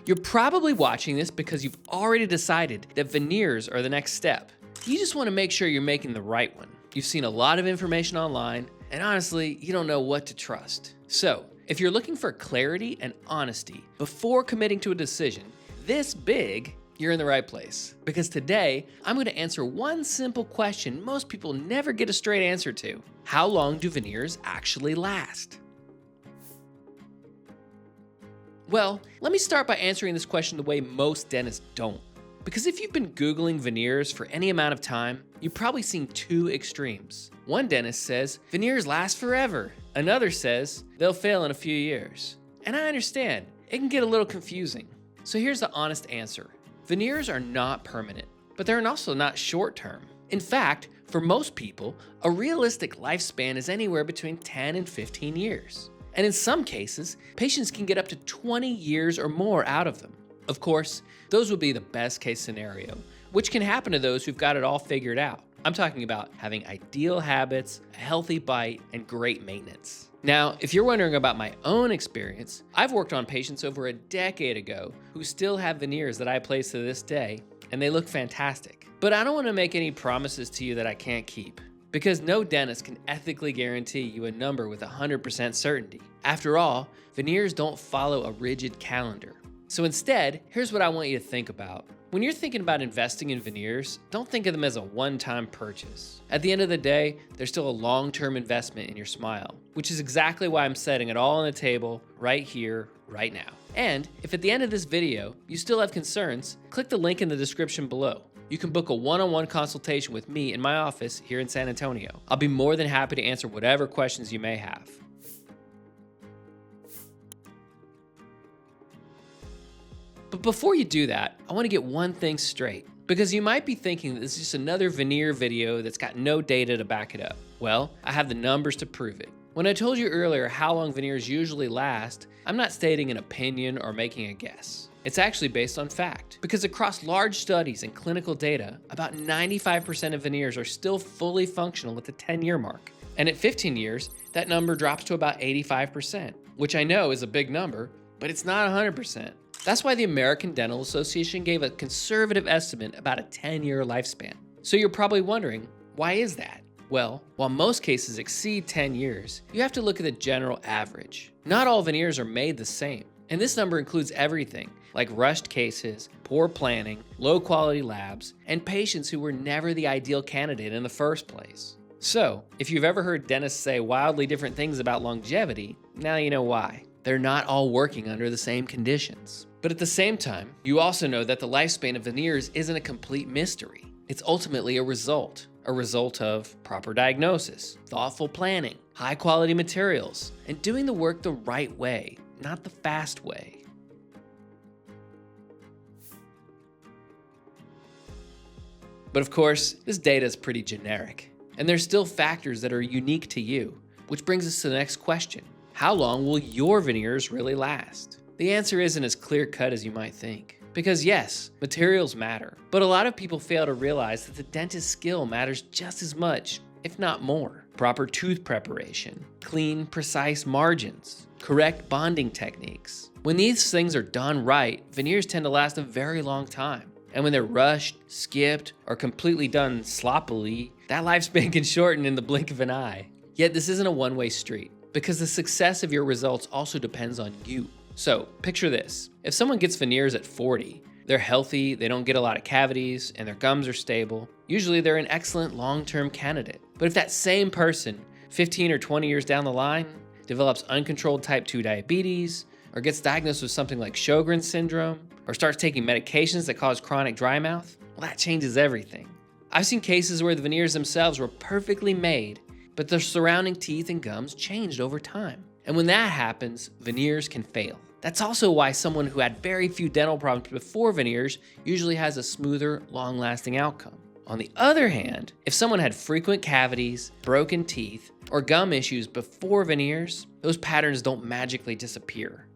You're probably watching this because you've already decided that veneers are the next step. You just want to make sure you're making the right one. You've seen a lot of information online, and honestly, you don't know what to trust. So, if you're looking for clarity and honesty before committing to a decision this big, you're in the right place. Because today, I'm going to answer one simple question most people never get a straight answer to. How long do veneers actually last? Well, let me start by answering this question the way most dentists don't. Because if you've been Googling veneers for any amount of time, you've probably seen two extremes. One dentist says veneers last forever. Another says they'll fail in a few years. And I understand, it can get a little confusing. So here's the honest answer. Veneers are not permanent, but they're also not short-term. In fact, for most people, a realistic lifespan is anywhere between 10 and 15 years. And in some cases, patients can get up to 20 years or more out of them. Of course, those would be the best case scenario, which can happen to those who've got it all figured out. I'm talking about having ideal habits, a healthy bite, and great maintenance. Now, if you're wondering about my own experience, I've worked on patients over a decade ago who still have veneers that I place to this day, and they look fantastic. But I don't want to make any promises to you that I can't keep, because no dentist can ethically guarantee you a number with 100% certainty. After all, veneers don't follow a rigid calendar. So instead, here's what I want you to think about. When you're thinking about investing in veneers, don't think of them as a one-time purchase. At the end of the day, they're still a long-term investment in your smile, which is exactly why I'm setting it all on the table right here, right now. And if at the end of this video, you still have concerns, click the link in the description below. You can book a one-on-one consultation with me in my office here in San Antonio. I'll be more than happy to answer whatever questions you may have. But before you do that, I want to get one thing straight, because you might be thinking that this is just another veneer video that's got no data to back it up. Well, I have the numbers to prove it. When I told you earlier how long veneers usually last, I'm not stating an opinion or making a guess. It's actually based on fact, because across large studies and clinical data, about 95% of veneers are still fully functional at the 10-year mark. And at 15 years, that number drops to about 85%, which I know is a big number, but it's not 100%. That's why the American Dental Association gave a conservative estimate about a 10-year lifespan. So you're probably wondering, why is that? Well, while most cases exceed 10 years, you have to look at the general average. Not all veneers are made the same, and this number includes everything, like rushed cases, poor planning, low quality labs, and patients who were never the ideal candidate in the first place. So, if you've ever heard dentists say wildly different things about longevity, now you know why. They're not all working under the same conditions. But at the same time, you also know that the lifespan of veneers isn't a complete mystery. It's ultimately a result of proper diagnosis, thoughtful planning, high quality materials, and doing the work the right way, not the fast way. But of course, this data is pretty generic, and there's still factors that are unique to you, which brings us to the next question. How long will your veneers really last? The answer isn't as clear-cut as you might think. Because yes, materials matter, but a lot of people fail to realize that the dentist's skill matters just as much, if not more. Proper tooth preparation, clean, precise margins, correct bonding techniques. When these things are done right, veneers tend to last a very long time. And when they're rushed, skipped, or completely done sloppily, that lifespan can shorten in the blink of an eye. Yet this isn't a one-way street, because the success of your results also depends on you. So, picture this. If someone gets veneers at 40, they're healthy, they don't get a lot of cavities, and their gums are stable, usually they're an excellent long-term candidate. But if that same person, 15 or 20 years down the line, develops uncontrolled type 2 diabetes, or gets diagnosed with something like Sjogren's syndrome, or starts taking medications that cause chronic dry mouth, well, that changes everything. I've seen cases where the veneers themselves were perfectly made, but the surrounding teeth and gums changed over time. And when that happens, veneers can fail. That's also why someone who had very few dental problems before veneers usually has a smoother, long-lasting outcome. On the other hand, if someone had frequent cavities, broken teeth, or gum issues before veneers, those patterns don't magically disappear.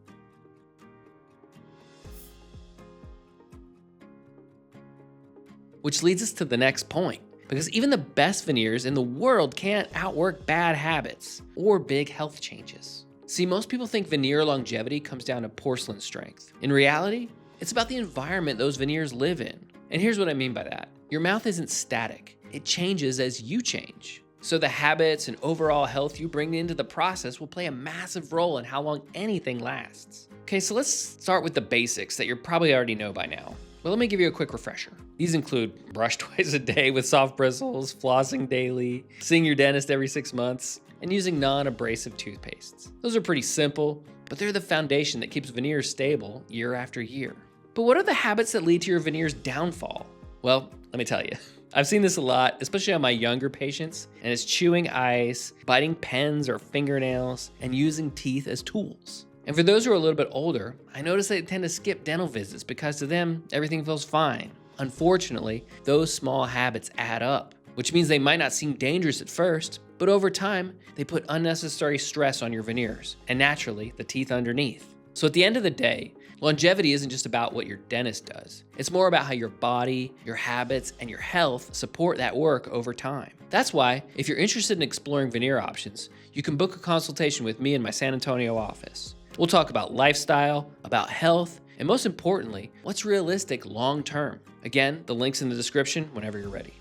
Which leads us to the next point, because even the best veneers in the world can't outwork bad habits or big health changes. See, most people think veneer longevity comes down to porcelain strength. In reality, It's about the environment those veneers live in. And here's what I mean by that. Your mouth isn't static. It changes as you change. So the habits and overall health you bring into the process will play a massive role in how long anything lasts. Okay, so let's start with the basics that you probably already know by now. But let me give you a quick refresher. These include brush twice a day with soft bristles, flossing daily, seeing your dentist every 6 months, and using non-abrasive toothpastes. Those are pretty simple, but they're the foundation that keeps veneers stable year after year. But what are the habits that lead to your veneers' downfall? Well, let me tell you. I've seen this a lot, especially on my younger patients, and it's chewing ice, biting pens or fingernails, and using teeth as tools. And for those who are a little bit older, I notice they tend to skip dental visits because to them, everything feels fine. Unfortunately, those small habits add up, which means they might not seem dangerous at first, but over time, they put unnecessary stress on your veneers, and naturally, the teeth underneath. So at the end of the day, longevity isn't just about what your dentist does. It's more about how your body, your habits, and your health support that work over time. That's why, if you're interested in exploring veneer options, you can book a consultation with me in my San Antonio office. We'll talk about lifestyle, about health, and most importantly, what's realistic long term. Again, the link's in the description whenever you're ready.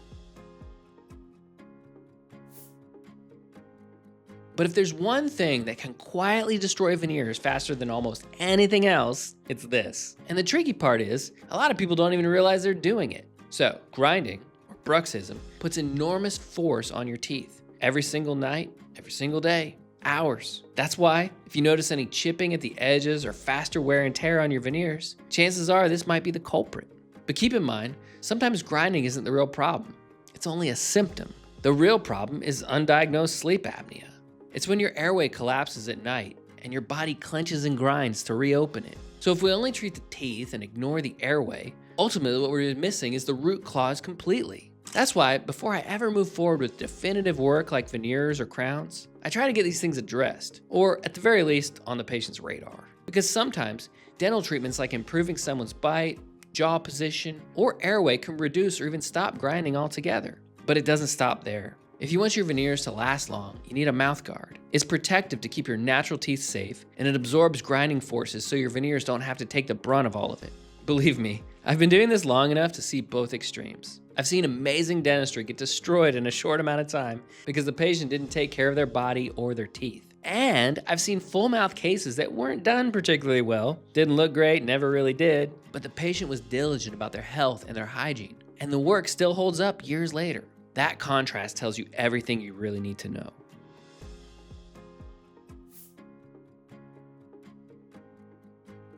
But if there's one thing that can quietly destroy veneers faster than almost anything else, it's this. And the tricky part is, a lot of people don't even realize they're doing it. So, grinding, or bruxism, puts enormous force on your teeth. Every single night, every single day, hours. That's why, if you notice any chipping at the edges or faster wear and tear on your veneers, chances are this might be the culprit. But keep in mind, sometimes grinding isn't the real problem. It's only a symptom. The real problem is undiagnosed sleep apnea. It's when your airway collapses at night and your body clenches and grinds to reopen it. So if we only treat the teeth and ignore the airway, ultimately what we're missing is the root cause completely. That's why before I ever move forward with definitive work like veneers or crowns, I try to get these things addressed, or at the very least on the patient's radar. Because sometimes dental treatments like improving someone's bite, jaw position, or airway can reduce or even stop grinding altogether. But it doesn't stop there. If you want your veneers to last long, you need a mouth guard. It's protective to keep your natural teeth safe, and it absorbs grinding forces so your veneers don't have to take the brunt of all of it. Believe me, I've been doing this long enough to see both extremes. I've seen amazing dentistry get destroyed in a short amount of time because the patient didn't take care of their body or their teeth. And I've seen full mouth cases that weren't done particularly well, didn't look great, never really did, but the patient was diligent about their health and their hygiene, and the work still holds up years later. That contrast tells you everything you really need to know.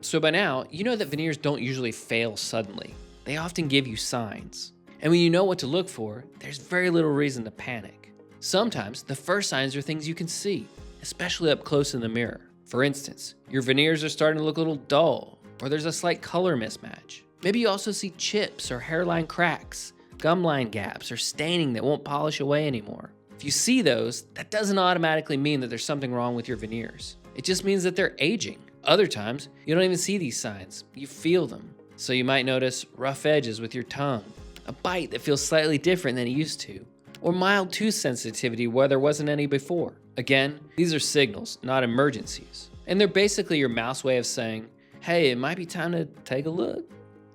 So by now, you know that veneers don't usually fail suddenly. They often give you signs. And when you know what to look for, there's very little reason to panic. Sometimes the first signs are things you can see, especially up close in the mirror. For instance, your veneers are starting to look a little dull, or there's a slight color mismatch. Maybe you also see chips or hairline cracks, gum line gaps, or staining that won't polish away anymore. If you see those, that doesn't automatically mean that there's something wrong with your veneers. It just means that they're aging. Other times, you don't even see these signs, you feel them. So you might notice rough edges with your tongue, a bite that feels slightly different than it used to, or mild tooth sensitivity where there wasn't any before. Again, these are signals, not emergencies. And they're basically your mouth's way of saying, hey, it might be time to take a look.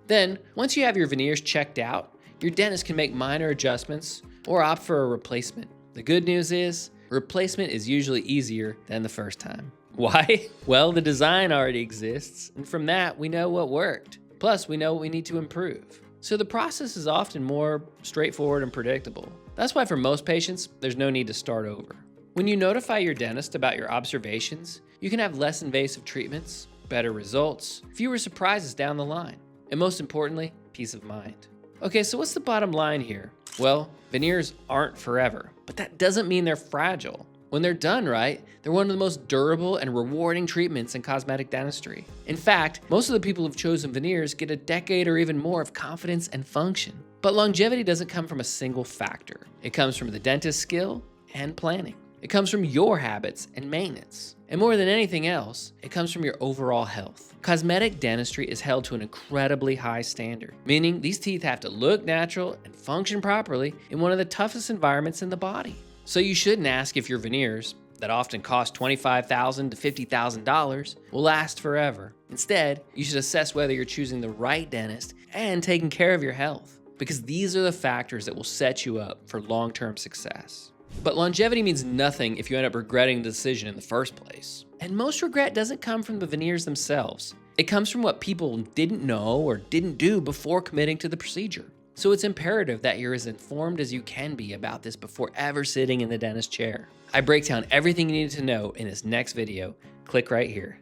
Then, once you have your veneers checked out, your dentist can make minor adjustments or opt for a replacement. The good news is, replacement is usually easier than the first time. Why? Well, the design already exists, and from that, we know what worked. Plus, we know what we need to improve. So the process is often more straightforward and predictable. That's why for most patients, there's no need to start over. When you notify your dentist about your observations, you can have less invasive treatments, better results, fewer surprises down the line, and most importantly, peace of mind. Okay, so what's the bottom line here? Well, veneers aren't forever, but that doesn't mean they're fragile. When they're done right, they're one of the most durable and rewarding treatments in cosmetic dentistry. In fact, most of the people who've chosen veneers get a decade or even more of confidence and function. But longevity doesn't come from a single factor. It comes from the dentist's skill and planning. It comes from your habits and maintenance. And more than anything else, it comes from your overall health. Cosmetic dentistry is held to an incredibly high standard, meaning these teeth have to look natural and function properly in one of the toughest environments in the body. So you shouldn't ask if your veneers, that often cost $25,000 to $50,000 will last forever. Instead, you should assess whether you're choosing the right dentist and taking care of your health, because these are the factors that will set you up for long-term success. But longevity means nothing if you end up regretting the decision in the first place. And most regret doesn't come from the veneers themselves. It comes from what people didn't know or didn't do before committing to the procedure. So it's imperative that you're as informed as you can be about this before ever sitting in the dentist chair. I break down everything you need to know in this next video. Click right here.